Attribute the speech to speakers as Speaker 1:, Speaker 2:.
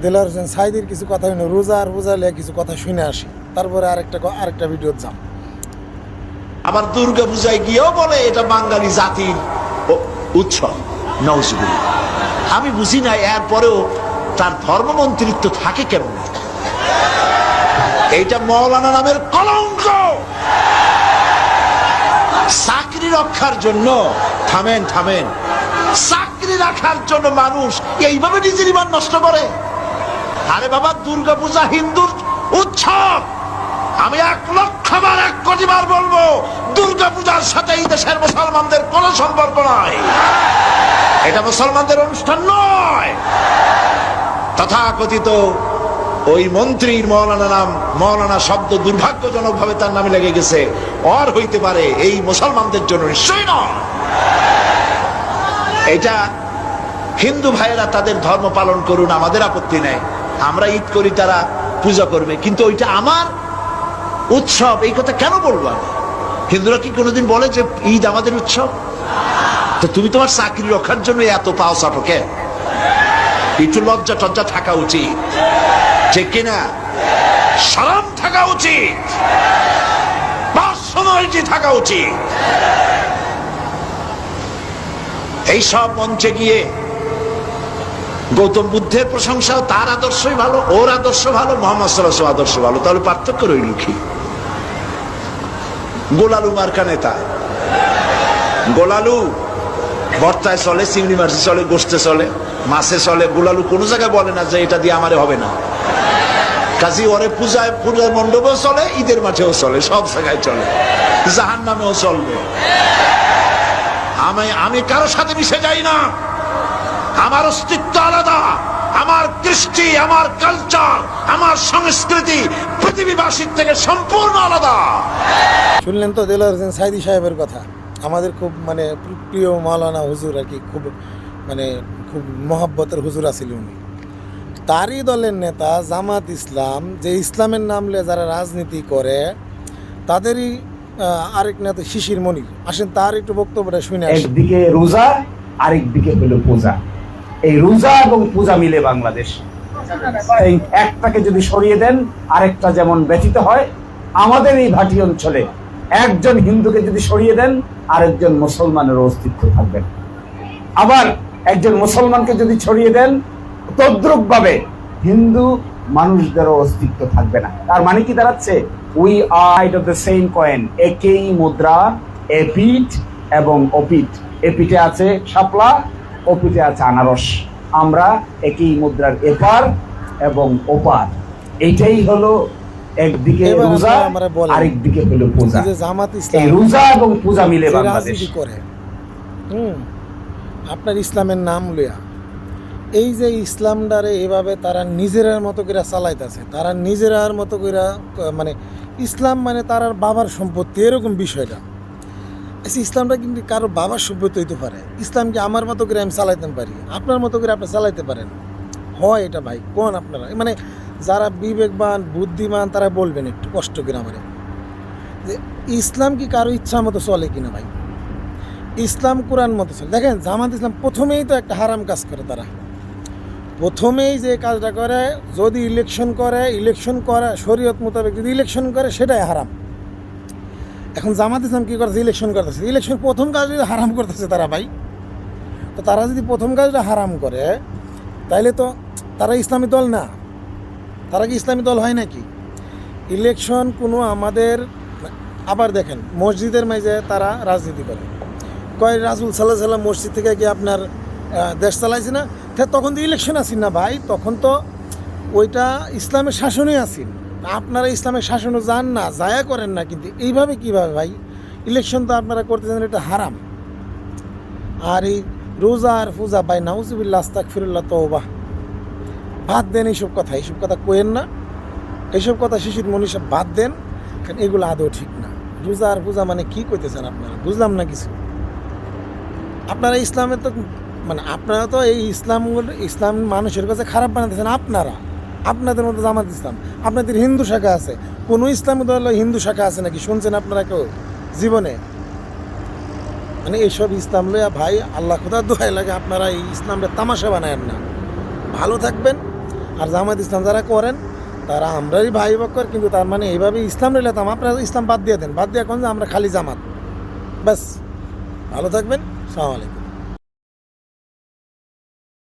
Speaker 1: দেলোয়ার হোসেন সাঈদীর কিছু কথা শুনে রোজা আর বোঝালে কিছু কথা শুনে আসি, তারপরে আরেকটা ভিডিও যাম।
Speaker 2: আবার দুর্গা পূজায় গিয়েও বলে এটা বাঙালি জাতির উৎসব। নওয়াজুবিল্লাহ, আমি বুঝি না এরপরেও তার ধর্মমন্ত্রিত্ব থাকে কেমন। এইটা মৌলানা নামের কলঙ্ক। চাকরি রক্ষার জন্য থামেন, চাকরি রাখার জন্য মানুষ এইভাবে নিজের ইমান নষ্ট করে। আরে বাবা, দুর্গা পূজা হিন্দুর উৎসব। আমি 1,00,000 বার 1 কোটি বার বলবো, দুর্গা পূজার সাথে এই দেশের মুসলমানদের কোনো সম্পর্ক নয়। এটা মুসলমানদের অনুষ্ঠান নয়। তথাকথিত ওই মন্ত্রীর মৌলানা শব্দ দুর্ভাগ্যজনক ভাবে তার নামে লেগে গেছে। আর হইতে পারে এই মুসলমানদের জন্য নিশ্চয়ই নয়। এটা হিন্দু ভাইয়েরা তাদের ধর্ম পালন করুন, আমাদের আপত্তি নেই। আমরা ঈদ করি, তারা পূজা করবে, কিন্তু ওইটা আমার উৎসব, এই কথা কেন বলবো আমি? হিন্দুরা কি কোনোদিন বলে যে ঈদ আমাদের উৎসব? তো তুমি তোমার চাকরি রক্ষার জন্য এত পাও চাটকে? একটু লজ্জা টজ্জা থাকা উচিত, ঠিক কিনা? শরম থাকা উচিত, পার্সোনালিটি থাকা উচিত। এইসব মঞ্চে গিয়ে গৌতম বুদ্ধের প্রশংসা, তার আদর্শই ভালো, ওর আদর্শ ভালো, মোহাম্মদ সাল্লাল্লাহু আলাইহি ওয়াসাল্লাম আদর্শ ভালো, তাহলে পার্থক্য রইল কি? গোলালু মার্কা নেতা, গোলালু ভর্তায় চলে, চিংড়ি মাছে চলে, গোস্তে চলে, মাছে চলে। গোলালু কোনো জায়গায় বলে না যে এটা দিয়ে আমারে হবে না। কাজী ওরে পূজার মণ্ডপেও চলে, ঈদের মাঠেও চলে, সব জায়গায় চলে, জাহান্নামেও চলবে। আমি কারোর সাথে মিশে যাই না। আমার অস্তিত্ব আলাদা, আমার কৃষ্টি, আমার কালচার, আমার সংস্কৃতি পৃথিবীবাসীর থেকে সম্পূর্ণ আলাদা।
Speaker 1: শুনলেন তো দেলোয়ার হোসেন সাঈদী সাহেবের কথা। আমাদের খুব প্রিয় মাওলানা হুজুর আর কি, খুব মহব্বতের হুজুর আছিল উনি। তারই দলের নেতা জামাত ইসলাম, যে ইসলামের নাম নিয়ে যারা রাজনীতি করে, তাদেরই আরেক নেতা শিশির মনির। আসেন তার একটু বক্তব্যটা শুনে আসি।
Speaker 3: একদিকে রোজা, আরেকদিকে হলো পূজা। এই রোজা এবং পূজা মিলে বাংলাদেশ। এই একটাকে যদি সরিয়ে দেন আরেকটা যেমন ব্যতীত হয়, আমাদের এই ভাটি অঞ্চলে একজন হিন্দুকে যদি সরিয়ে দেন আরেকজন মুসলমানের অস্তিত্ব থাকবে। আবার একজন মুসলমানকে যদি ছড়িয়ে দেন, তদ্রুপ ভাবে হিন্দু মানুষদেরও অস্তিত্ব থাকবে না। তার মানে কি দাঁড়াচ্ছে? We are of the same coin, একই মুদ্রা, এপিঠ এবং অপিঠ। এপিঠে আছে শাপলা, অপিঠে আছে আনারস। আমরা একই মুদ্রার এপার এবং ওপার। এটাই হলো একদিকে রোজা, আরেকদিকে হলো পূজা।
Speaker 1: জামাত ইসলাম
Speaker 3: রোজা এবং পূজা মিলে বাংলাদেশ
Speaker 1: করে। আপনার ইসলামের নাম লইয়া এই যে ইসলামটারে এভাবে তারা নিজেরার মতো করে চালাইতেছে, তারা নিজেরার মতো করে ইসলাম তার বাবার সম্পত্তি, এরকম বিষয়টা। ইসলামটা কিন্তু কারো বাবার সম্পত্তি হইতে পারে। ইসলাম কি আমার মতো করে আমি চালাইতে পারি, আপনার মতো করে আপনি চালাইতে পারেন? হয় এটা ভাই কোন আপনারা যারা বিবেকবান বুদ্ধিমান তারা বলবেন একটু কষ্ট করে আমারে, যে ইসলাম কি কারো ইচ্ছা মতো চলে কিনা ভাই? ইসলাম কোরআন মতো চলে। দেখেন জামাত ইসলাম প্রথমেই তো একটা হারাম কাজ করে। তারা প্রথমেই যে কাজটা করে, যদি ইলেকশন করে শরীয়ত মোতাবেক যদি ইলেকশন করে, সেটাই হারাম। এখন জামাত ইসলাম কী করতেছে? ইলেকশন করতেছে। ইলেকশন প্রথম কাজ যদি হারাম করতেছে তারা ভাই, তো তারা যদি প্রথম কাজটা হারাম করে, তাইলে তো তারা ইসলামী দল না। তারা কি ইসলামী দল হয় নাকি? ইলেকশন কোনো আমাদের, আবার দেখেন মসজিদের মাঝে তারা রাজনীতি করে। কয় রাসূল সাল্লাল্লাহু আলাইহি ওয়াসাল্লাম মসজিদ থেকে গিয়ে আপনার দেশ চালাইছে না? তখন তো ইলেকশন আসেন না ভাই, তখন তো ওইটা ইসলামের শাসনই আসেন। আপনারা ইসলামের শাসনও যান না, যায়া করেন না, কিন্তু এইভাবে কীভাবে ভাই? ইলেকশন তো আপনারা করতে চান, এটা হারাম। আর এই রোজা আর পূজা ভাই, নাউজুবিল্লাহ, আস্তাগফিরুল্লাহ, তওবাহ, বাদ দেন এইসব কথা কোয়েন না। এইসব কথা শিশির মনীষা বাদ দেন, কারণ এগুলো আদৌ ঠিক না। রোজা আর পূজা কি কইতেছেন আপনারা? বুঝলাম না কিছু। আপনারা ইসলামে তো আপনারা তো এই ইসলাম মানুষের কাছে খারাপ বানাতেছেন। আপনাদের মতো জামাত ইসলাম, আপনাদের হিন্দু শাখা আছে। কোনো ইসলামী দল হিন্দু শাখা আছে নাকি? শুনছেন আপনারা কেউ জীবনে? এইসব ইসলাম লইয়া ভাই, আল্লাহ খোদার দোহাই লাগে, আপনারা এই ইসলামটা তামাশা বানায়েন না। ভালো থাকবেন। আর জামাত ইসলাম যারা করেন তারা আমরাই ভাই বক্কর, কিন্তু তার মানে এইভাবে ইসলাম রেলাতাম, আপনারা ইসলাম বাদ দিয়ে দেন, বাদ দিয়ে এখন যে আমরা খালি জামাত। ব্যাস, ভালো থাকবেন, সালাম আলাইকুম।